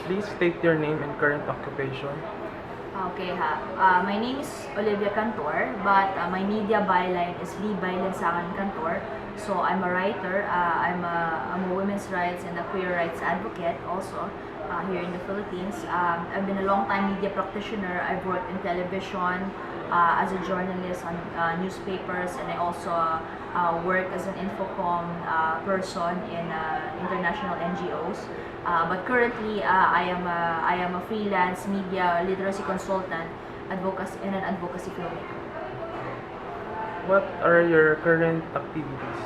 Please state your name and current occupation. Okay ha. My name is Cantor, but my media byline is Libay, Linsangan, Cantor. So I'm a writer, I'm a women's rights and a queer rights advocate also here in the Philippines. I've been a long-time media practitioner. I've worked in television as a journalist on newspapers, and I also work as an infocom person in international NGOs. But currently, I am a freelance media literacy consultant, advocacy, and an advocacy filmmaker. What are your current activities?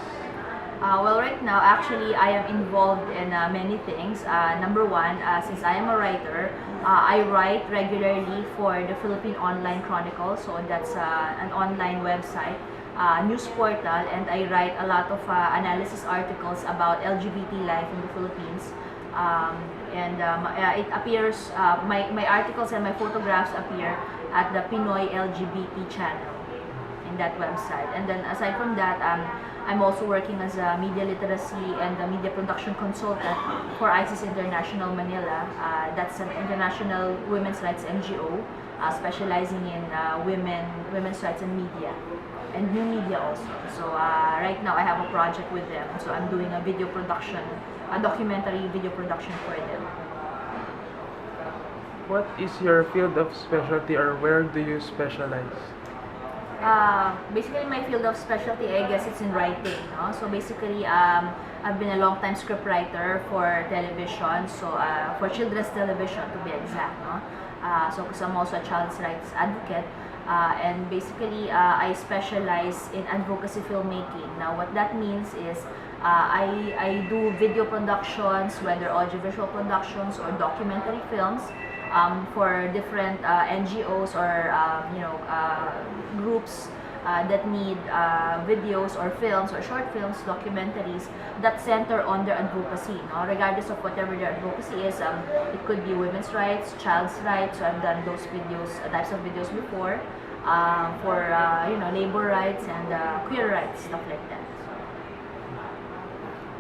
Well, right now, actually, I am involved in many things. Number one, since I am a writer, I write regularly for the Philippine Online Chronicle. So that's an online website, news portal, and I write a lot of analysis articles about LGBT life in the Philippines. It appears, my articles and my photographs appear at the Pinoy LGBT channel in that website. And then aside from that, I'm also working as a media literacy and a media production consultant for ISIS International Manila. That's an international women's rights NGO specializing in women's rights and media, and new media also. So right now I have a project with them. So I'm doing a video production, a documentary video production for them. What is your field of specialty, or where do you specialize? Basically, my field of specialty, I guess it's in writing. No? So basically, I've been a long time script writer for television, so for children's television to be exact. No? So because I'm also a child's rights advocate, and basically, I specialize in advocacy filmmaking. Now, what that means is I do video productions, whether audiovisual productions or documentary films, for different NGOs or groups that need videos or films or short films, documentaries that center on their advocacy, no? Regardless of whatever their advocacy is. It could be women's rights, child's rights. So I've done those videos, types of videos before, for labor rights and queer rights, stuff like that.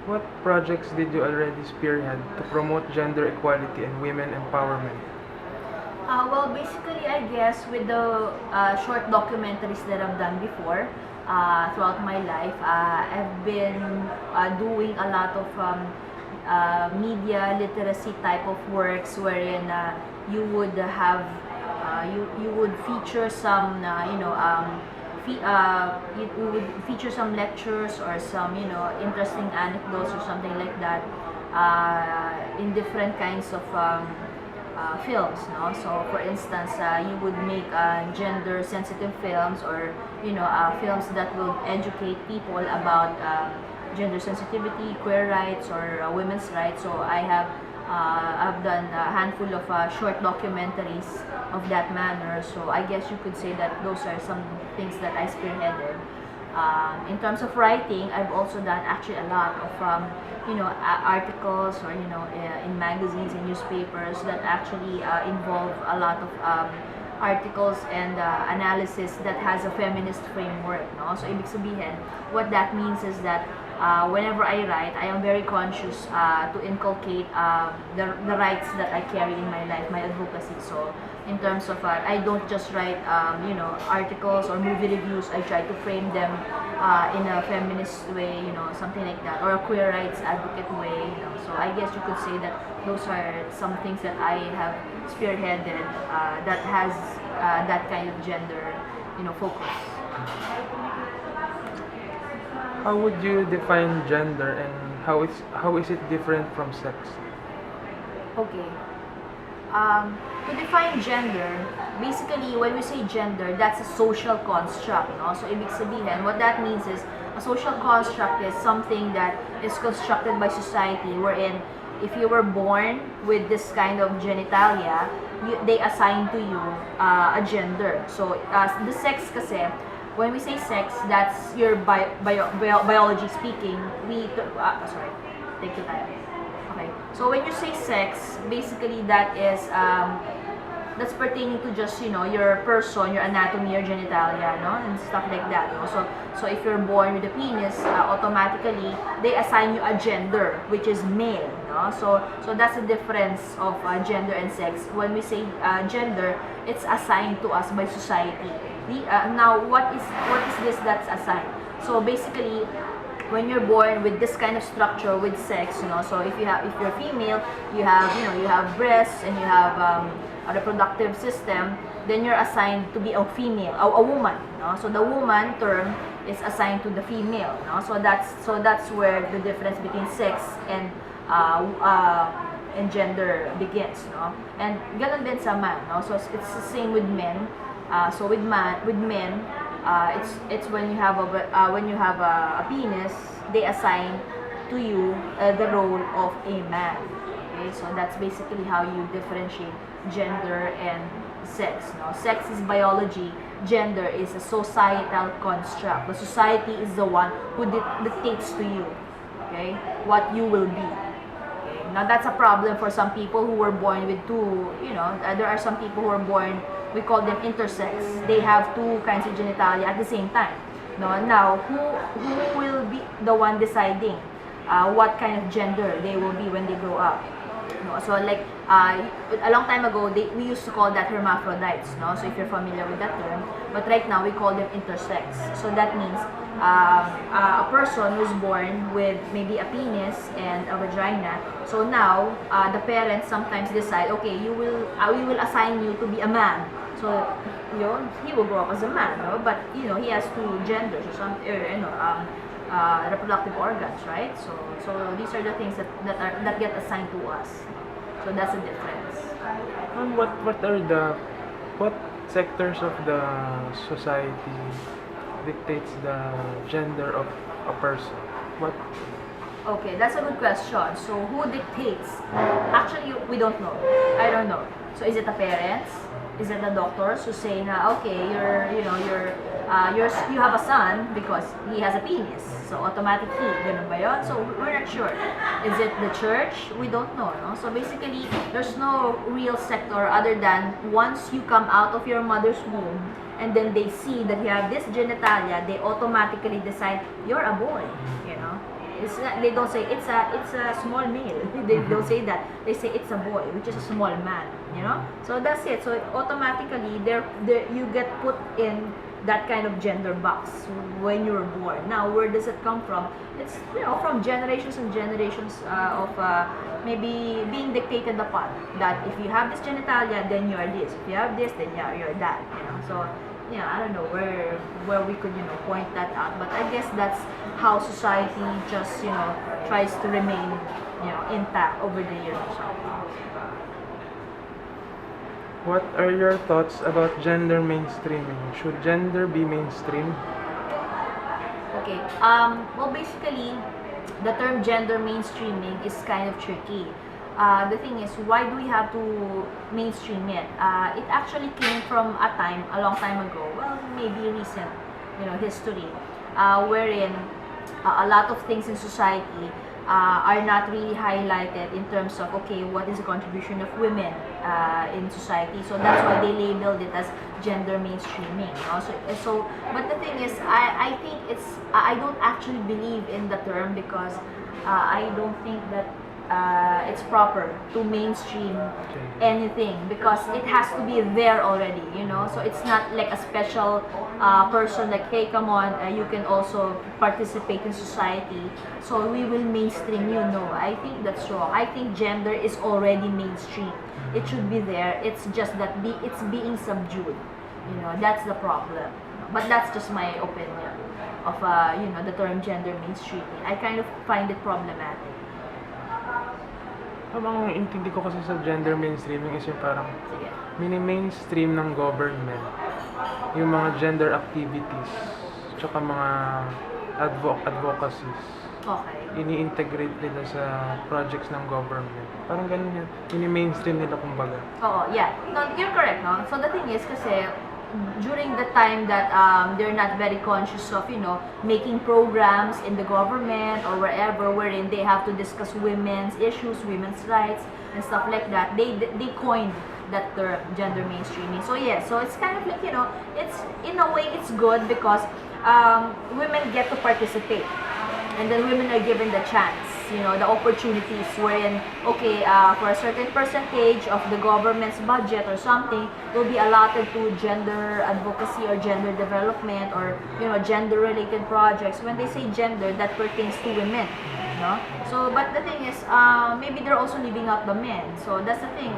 What projects did you already spearhead to promote gender equality and women empowerment? Well, basically, I guess with the short documentaries that I've done before throughout my life, I've been doing a lot of media literacy type of works wherein you would have you would feature some you would feature some lectures or some interesting anecdotes or something like that in different kinds of films, no? So for instance, you would make gender sensitive films, or films that will educate people about gender sensitivity, queer rights, or women's rights. So I've done a handful of short documentaries of that manner. So I guess you could say that those are some things that I spearheaded. In terms of writing, I've also done actually a lot of articles or in magazines and newspapers that actually involve a lot of articles and analysis that has a feminist framework, no? So ibig sabihin, what that means is that whenever I write, I am very conscious to inculcate the rights that I carry in my life, my advocacy. So in terms of, I don't just write articles or movie reviews. I try to frame them in a feminist way, something like that, or a queer rights advocate way. So I guess you could say that those are some things that I have spearheaded that has that kind of gender, focus. How would you define gender, and how is it different from sex? Okay. To define gender, basically when we say gender, that's a social construct, no? So ibig sabihin, what that means is a social construct is something that is constructed by society, wherein if you were born with this kind of genitalia, they assign to you a gender. So the sex kasi, when we say sex, that's your biology speaking. Sorry, take your time. Okay. So when you say sex, basically that is that's pertaining to just your person, your anatomy, your genitalia, no, and stuff like that. No? So if you're born with a penis, automatically they assign you a gender, which is male. no? So that's the difference of gender and sex. When we say gender, it's assigned to us by society. Now, what is this that's assigned? So basically, when you're born with this kind of structure with sex, so if you're female, you have breasts and you have a reproductive system, then you're assigned to be a female, a woman, so the woman term is assigned to the female, so that's where the difference between sex and gender begins, and ganun din sa man, so it's the same with men. So with men, it's when you have a penis, they assign to you the role of a man. Okay, so that's basically how you differentiate gender and sex. Sex is biology. Gender is a societal construct. The society is the one who dictates to you, okay, what you will be. Okay? Now that's a problem for some people who were born with two. There are some people who are born, we call them intersex. They have two kinds of genitalia at the same time. Now, who will be the one deciding what kind of gender they will be when they grow up? So like a long time ago, we used to call that hermaphrodites. So if you're familiar with that term, but right now we call them intersex. So that means a person who's born with maybe a penis and a vagina. So now the parents sometimes decide, okay, we will assign you to be a man. So he will grow up as a man, but he has two genders or some reproductive organs, right? So these are the things that get assigned to us. So that's the difference. What sectors of the society dictates the gender of a person? What? Okay, that's a good question. So who dictates? Actually, we don't know. I don't know. So is it the parents? Is it the doctors who say na, okay, you have a son because he has a penis, so automatically, ganun ba yun? So we're not sure. Is it the church? We don't know, no? So basically, there's no real sector other than once you come out of your mother's womb and then they see that you have this genitalia, they automatically decide you're a boy, they don't say it's a small male. They don't say that. They say it's a boy, which is a small man. So that's it. So automatically, you get put in that kind of gender box when you're born. Now, where does it come from? It's from generations and generations of maybe being dictated upon. That if you have this genitalia, then you're this. If you have this, then you're that. So. I don't know where we could point that out, but I guess that's how society just tries to remain intact over the years or so. What are your thoughts about gender mainstreaming? Should gender be mainstream? Okay. Well, basically, the term gender mainstreaming is kind of tricky. The thing is, why do we have to mainstream it? It actually came from a long time ago, well, maybe recent, history, wherein a lot of things in society are not really highlighted in terms of, okay, what is the contribution of women in society? So that's why they labeled it as gender mainstreaming. But the thing is, I think I don't actually believe in the term because I don't think that it's proper to mainstream anything because it has to be there already, so it's not like a special person like, hey, come on, you can also participate in society, so we will mainstream you. No, I think that's wrong. I think gender is already mainstream. It should be there. It's just that it's being subdued, that's the problem. But that's just my opinion of the term gender mainstreaming. I kind of find it problematic. Ang intindi ko kasi sa gender mainstreaming is yung parang mini-mainstream ng government yung mga gender activities tsaka mga advocacies. Okay. Ini-integrate nila sa projects ng government. Parang ganun yan. Mini-mainstream nila kumbaga. Oo, yeah. No, you're correct, no? So the thing is kasi during the time that they're not very conscious of making programs in the government or wherever wherein they have to discuss women's issues, women's rights and stuff like that, they coined that term gender mainstreaming. So yeah, so it's kind of like it's in a way it's good because women get to participate and then women are given the chance the opportunities wherein, okay, for a certain percentage of the government's budget or something will be allotted to gender advocacy or gender development or, gender-related projects. When they say gender, that pertains to women. So, but the thing is, maybe they're also leaving out the men. So that's the thing.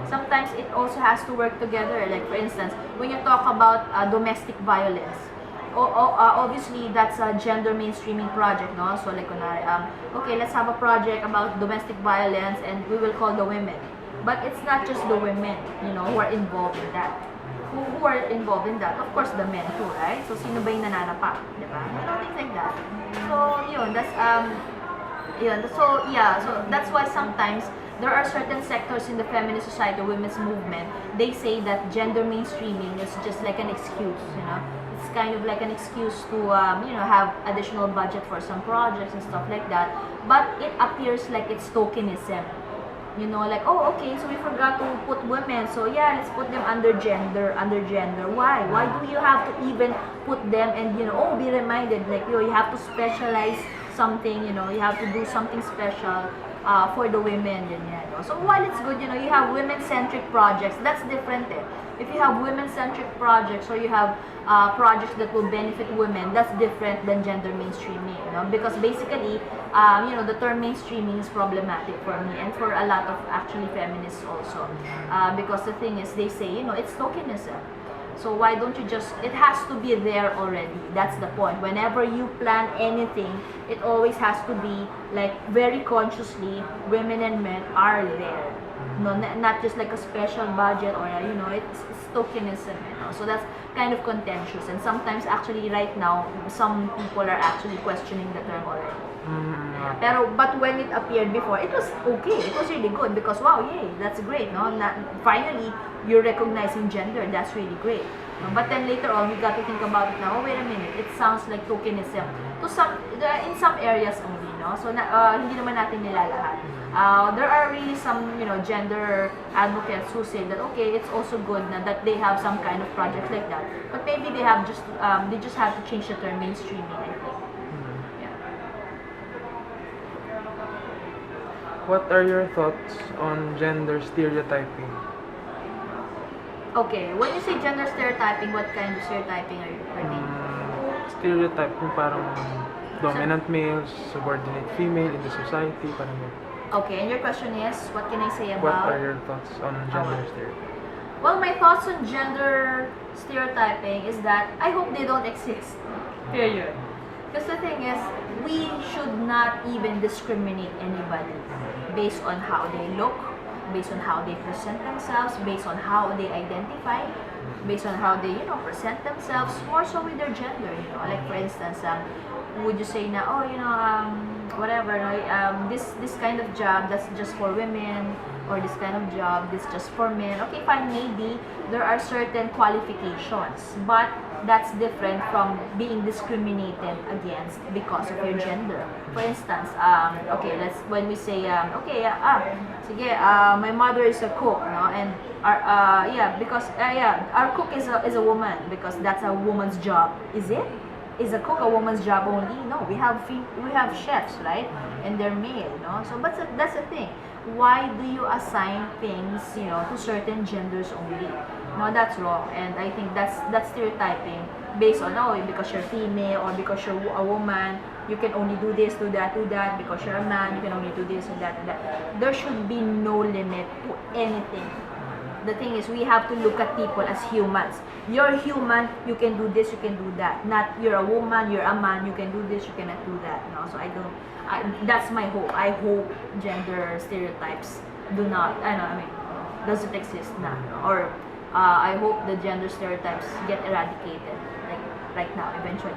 Sometimes it also has to work together. Like for instance, when you talk about domestic violence, obviously that's a gender mainstreaming project, no? So like, okay, let's have a project about domestic violence, and we will call the women. But it's not just the women, who are involved in that. Who are involved in that? Of course, the men too, right? So sino ba yung nananapa, diba? Things like that. So so that's why sometimes there are certain sectors in the feminist society, women's movement, they say that gender mainstreaming is just like an excuse, It's kind of like an excuse to, have additional budget for some projects and stuff like that. But it appears like it's tokenism. Like, oh, okay, so we forgot to put women, so yeah, let's put them under gender. Why? Why do you have to even put them and, be reminded, like, you have to specialize something, you have to do something special for the women, So while it's good, you have women-centric projects, that's different. If you have women-centric projects or you have projects that will benefit women, that's different than gender mainstreaming, because basically, the term mainstreaming is problematic for me and for a lot of actually feminists also, because the thing is, they say, it's tokenism. So why don't you it has to be there already. That's the point. Whenever you plan anything, it always has to be like very consciously, women and men are there. Not just like a special budget or, it's tokenism, So that's kind of contentious. And sometimes actually right now, some people are actually questioning the term already. But when it appeared before, it was okay. It was really good because, wow, yay, that's great, finally, you're recognizing gender. That's really great. But then later on, we got to think about it now. Oh, wait a minute. It sounds like tokenism in some areas only, So hindi naman natin nilalahat. There are really some, gender advocates who say that okay, it's also good that they have some kind of project like that. But maybe they just have to change the term mainstreaming, I think. What are your thoughts on gender stereotyping? Okay, when you say gender stereotyping, what kind of stereotyping are you thinking? Stereotype kung parang dominant males, subordinate female in the society, parang yun. Okay, and your question is, what can I say What about? are your thoughts on gender stereotyping? Well, my thoughts on gender stereotyping is that I hope they don't exist. Period. Because the thing is, we should not even discriminate anybody based on how they look, based on how they present themselves, based on how they identify, based on how they, present themselves, more so with their gender, Like for instance, would you say na, whatever, this kind of job that's just for women, or this kind of job that's just for men. Okay, fine, maybe there are certain qualifications, but that's different from being discriminated against because of your gender. For instance, when we say, my mother is a cook, and because our cook is a woman because that's a woman's job. Is it? Is a cook a woman's job only? No, we have chefs, right? And they're male, So, but that's the thing. Why do you assign things, to certain genders only? No, that's wrong, and I think that's stereotyping based on because you're female or because you're a woman, you can only do this, do that. Because you're a man, you can only do this and that and that. There should be no limit to anything. The thing is, we have to look at people as humans. You're human, you can do this, you can do that. Not you're a woman, you're a man, you can do this, you cannot do that. So that's my hope. I hope gender stereotypes doesn't exist now. Or I hope the gender stereotypes get eradicated, like right now, eventually.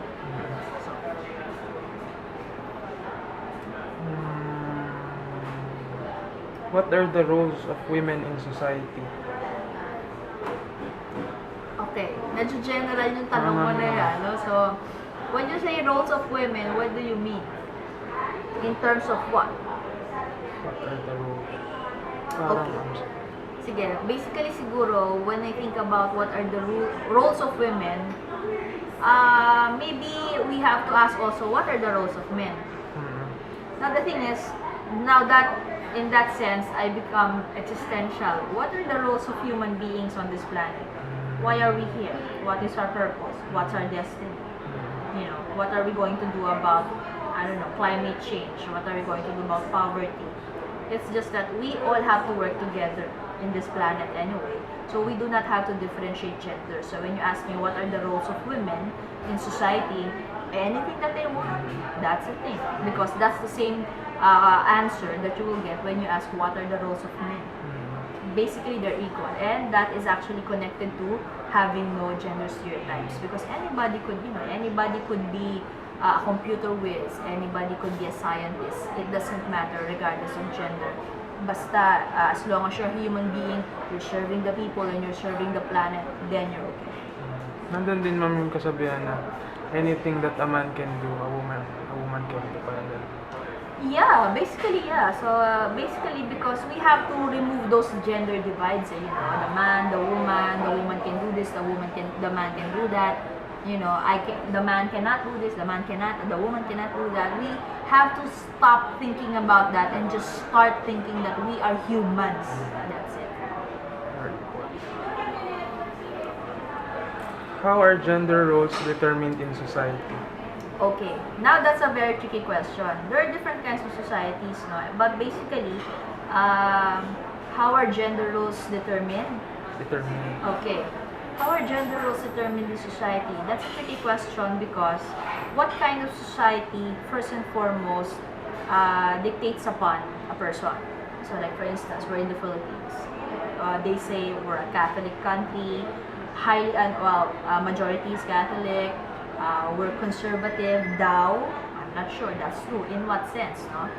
So. What are the roles of women in society? Okay, medyo general yung tanong mo na yan, So, when you say roles of women, what do you mean? In terms of what? What are the roles? Okay. Sige, basically siguro, when I think about what are the roles of women, maybe we have to ask also, what are the roles of men? Now, the thing is, now that in that sense I become existential. What are the roles of human beings on this planet? Why are we here? What is our purpose? What's our destiny? You know, what are we going to do about, I don't know, climate change? What are we going to do about poverty? It's just that we all have to work together in this planet anyway. So we do not have to differentiate gender. So when you ask me what are the roles of women in society, anything that they want, that's the thing. Because that's the same answer that you will get when you ask what are the roles of men. Basically, they're equal, and that is actually connected to having no gender stereotypes. Because anybody could, you know, anybody could be a computer whiz, anybody could be a scientist. It doesn't matter regardless of gender. Basta, as long as you're a human being, you're serving the people and you're serving the planet, then you're okay. Nandun din ma'am yung kasabihan na anything that a man can do, a woman can do. Parang ganun. Yeah, basically, yeah. So basically, because we have to remove those gender divides, you know, the man, the woman can do this, the man can do that. You know, the man cannot do this, the man cannot, the woman cannot do that. We have to stop thinking about that and just start thinking that we are humans. That's it. How are gender roles determined in society? Okay, now that's a very tricky question. There are different kinds of societies, no? But basically, how are gender roles determined? Okay. How are gender roles determined in society? That's a tricky question because what kind of society, first and foremost, dictates upon a person? So like for instance, we're in the Philippines. They say we're a Catholic country, majority is Catholic, we're conservative, Dao. I'm not sure that's true. In what sense, no?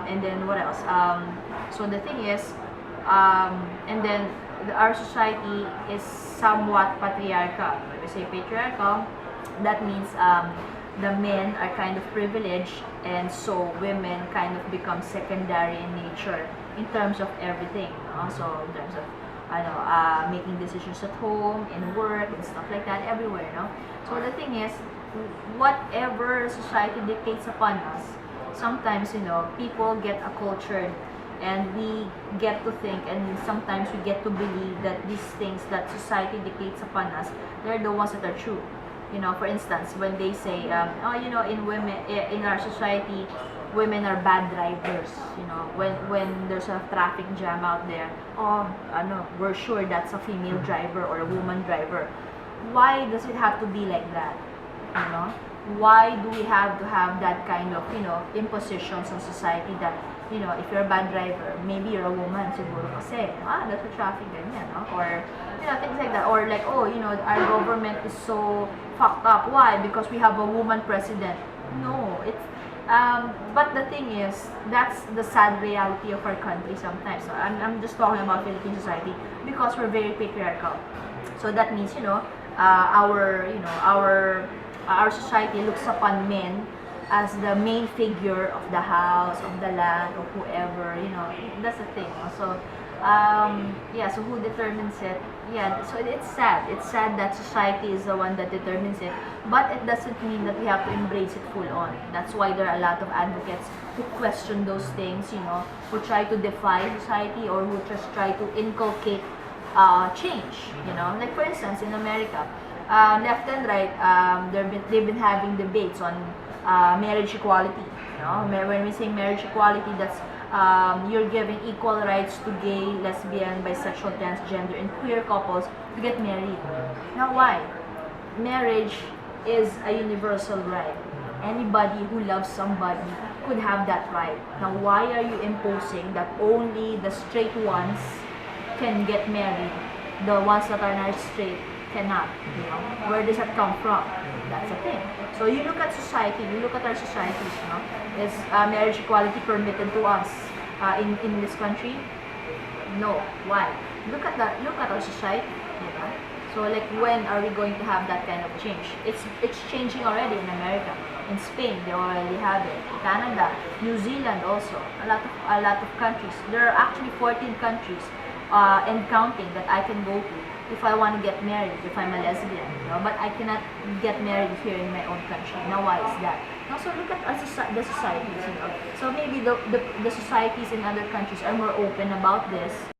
And then what else? So the thing is, and then our society is somewhat patriarchal. When we say patriarchal, that means the men are kind of privileged, and so women kind of become secondary in nature in terms of everything. So in terms of making decisions at home, in work, and stuff like that, everywhere. No. So the thing is, whatever society dictates upon us, sometimes people get acculturated, and we get to think, and sometimes we get to believe that these things that society dictates upon us, they're the ones that are true. For instance, when they say, in our society, women are bad drivers. When there's a traffic jam out there, we're sure that's a female driver or a woman driver. Why does it have to be like that? Why do we have to have that kind of, impositions on society that, if you're a bad driver, maybe you're a woman, siguro kasi, that's a traffic ganyan, no? Or, things like that. Or like, our government is so fucked up. Why? Because we have a woman president. No, it's, but the thing is, that's the sad reality of our country sometimes. So I'm just talking about Philippine society because we're very patriarchal. So that means, our society looks upon men as the main figure of the house, of the land, of whoever, that's the thing. So, so who determines it? Yeah, so it's sad. It's sad that society is the one that determines it, but it doesn't mean that we have to embrace it full on. That's why there are a lot of advocates who question those things, who try to defy society or who just try to inculcate change, Like for instance, in America, left and right, they've been having debates on marriage equality. When we say marriage equality, that's you're giving equal rights to gay, lesbian, bisexual, transgender, and queer couples to get married. Now, why? Marriage is a universal right. Anybody who loves somebody could have that right. Now, why are you imposing that only the straight ones can get married? The ones that are not straight cannot. Where does that come from? That's the thing. So you look at society, you look at our societies, is marriage equality permitted to us in this country? No. Why? Look at our society. So like, when are we going to have that kind of change? It's changing already in America. In Spain, they already have it. Canada, New Zealand also. A lot of countries. There are actually 14 countries and counting that I can go to if I want to get married, if I'm a lesbian, But I cannot get married here in my own country. Now, why is that? Also, look at the societies, you know. So maybe the societies in other countries are more open about this.